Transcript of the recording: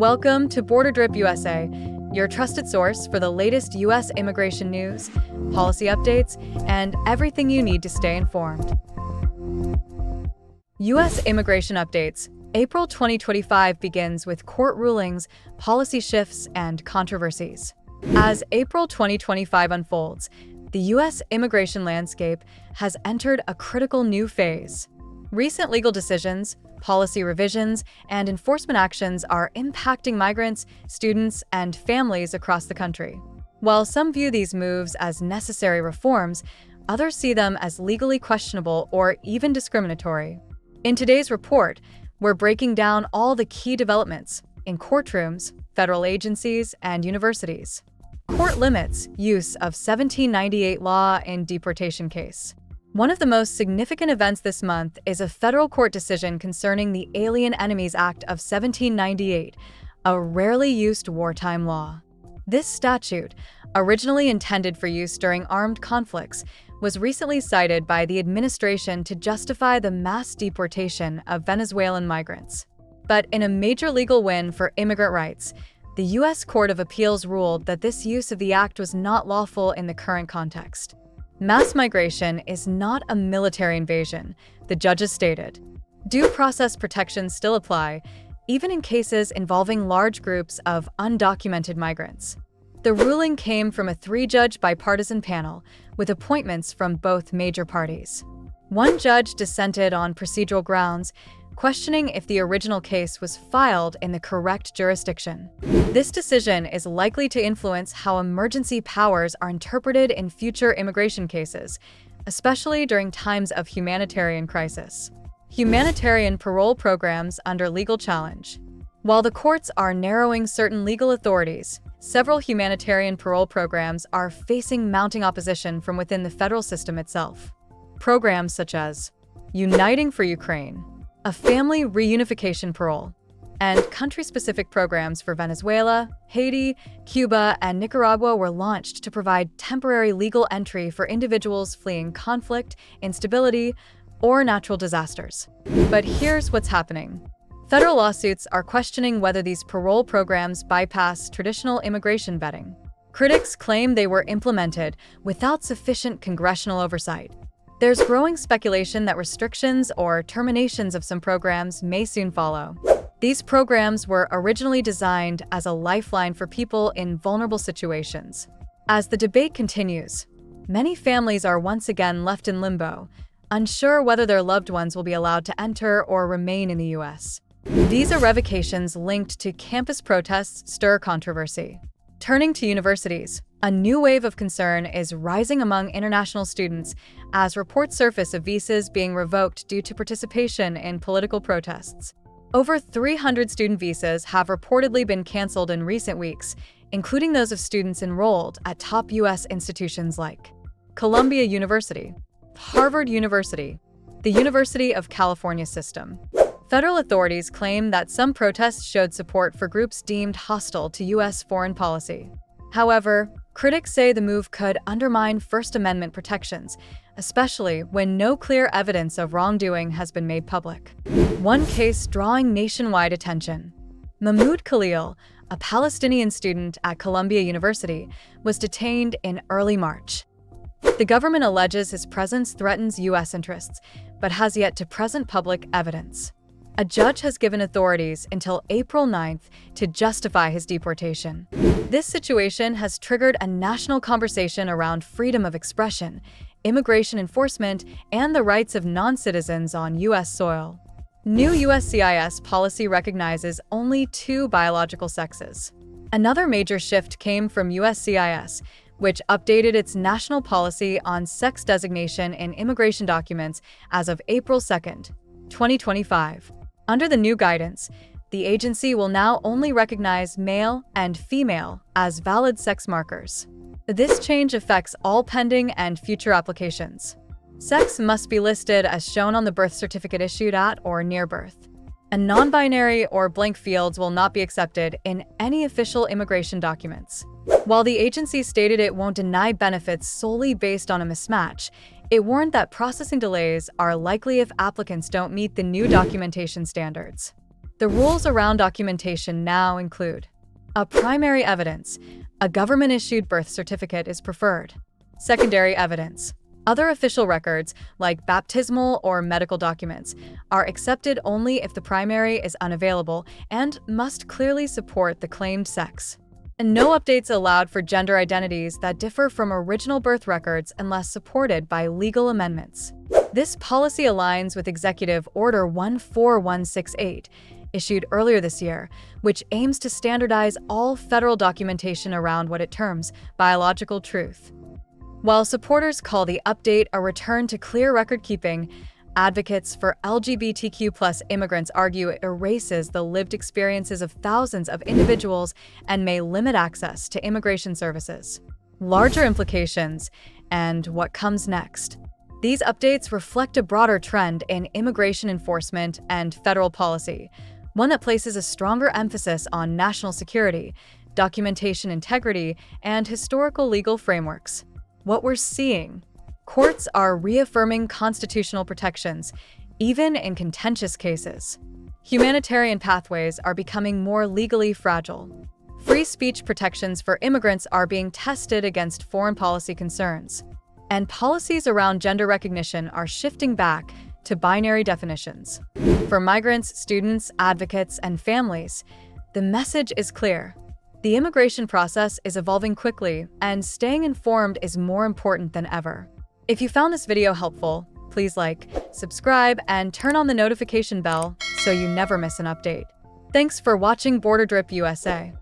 Welcome to BorderDrip USA, your trusted source for the latest U.S. immigration news, policy updates, and everything you need to stay informed. U.S. immigration updates. April 2025 begins with court rulings, policy shifts, and controversies. As April 2025 unfolds, the U.S. immigration landscape has entered a critical new phase. Recent legal decisions, policy revisions, and enforcement actions are impacting migrants, students, and families across the country. While some view these moves as necessary reforms, others see them as legally questionable or even discriminatory. In today's report, we're breaking down all the key developments in courtrooms, federal agencies, and universities. Court limits use of 1798 law in deportation case. One of the most significant events this month is a federal court decision concerning the Alien Enemies Act of 1798, a rarely used wartime law. This statute, originally intended for use during armed conflicts, was recently cited by the administration to justify the mass deportation of Venezuelan migrants. But in a major legal win for immigrant rights, the U.S. Court of Appeals ruled that this use of the act was not lawful in the current context. Mass migration is not a military invasion, the judges stated. Due process protections still apply, even in cases involving large groups of undocumented migrants. The ruling came from a three-judge bipartisan panel with appointments from both major parties. One judge dissented on procedural grounds, questioning if the original case was filed in the correct jurisdiction. This decision is likely to influence how emergency powers are interpreted in future immigration cases, especially during times of humanitarian crisis. Humanitarian parole programs under legal challenge. While the courts are narrowing certain legal authorities, several humanitarian parole programs are facing mounting opposition from within the federal system itself. Programs such as Uniting for Ukraine, a family reunification parole, and country-specific programs for Venezuela, Haiti, Cuba, and Nicaragua were launched to provide temporary legal entry for individuals fleeing conflict, instability, or natural disasters. But here's what's happening. Federal lawsuits are questioning whether these parole programs bypass traditional immigration vetting. Critics claim they were implemented without sufficient congressional oversight. There's growing speculation that restrictions or terminations of some programs may soon follow. These programs were originally designed as a lifeline for people in vulnerable situations. As the debate continues, many families are once again left in limbo, unsure whether their loved ones will be allowed to enter or remain in the U.S. Visa revocations linked to campus protests stir controversy. Turning to universities, a new wave of concern is rising among international students as reports surface of visas being revoked due to participation in political protests. Over 300 student visas have reportedly been canceled in recent weeks, including those of students enrolled at top U.S. institutions like Columbia University, Harvard University, the University of California System. Federal authorities claim that some protests showed support for groups deemed hostile to U.S. foreign policy. However, critics say the move could undermine First Amendment protections, especially when no clear evidence of wrongdoing has been made public. One case drawing nationwide attention. Mahmoud Khalil, a Palestinian student at Columbia University, was detained in early March. The government alleges his presence threatens U.S. interests, but has yet to present public evidence. A judge has given authorities until April 9th to justify his deportation. This situation has triggered a national conversation around freedom of expression, immigration enforcement, and the rights of non-citizens on U.S. soil. New USCIS policy recognizes only two biological sexes. Another major shift came from USCIS, which updated its national policy on sex designation in immigration documents as of April 2nd, 2025. Under the new guidance, the agency will now only recognize male and female as valid sex markers. This change affects all pending and future applications. Sex must be listed as shown on the birth certificate issued at or near birth. And non-binary or blank fields will not be accepted in any official immigration documents. While the agency stated it won't deny benefits solely based on a mismatch, it warned that processing delays are likely if applicants don't meet the new documentation standards. The rules around documentation now include a primary evidence. A government-issued birth certificate is preferred. Secondary evidence. Other official records, like baptismal or medical documents, are accepted only if the primary is unavailable and must clearly support the claimed sex. And no updates allowed for gender identities that differ from original birth records unless supported by legal amendments. This policy aligns with Executive Order 14168, issued earlier this year, which aims to standardize all federal documentation around what it terms biological truth. While supporters call the update a return to clear record-keeping, advocates for LGBTQ+ immigrants argue it erases the lived experiences of thousands of individuals and may limit access to immigration services. Larger implications and what comes next. These updates reflect a broader trend in immigration enforcement and federal policy, one that places a stronger emphasis on national security, documentation integrity, and historical legal frameworks. What we're seeing: courts are reaffirming constitutional protections, even in contentious cases. Humanitarian pathways are becoming more legally fragile. Free speech protections for immigrants are being tested against foreign policy concerns. And policies around gender recognition are shifting back to binary definitions. For migrants, students, advocates, and families, the message is clear. The immigration process is evolving quickly, and staying informed is more important than ever. If you found this video helpful, please like, subscribe, and turn on the notification bell so you never miss an update. Thanks for watching BorderDrip USA.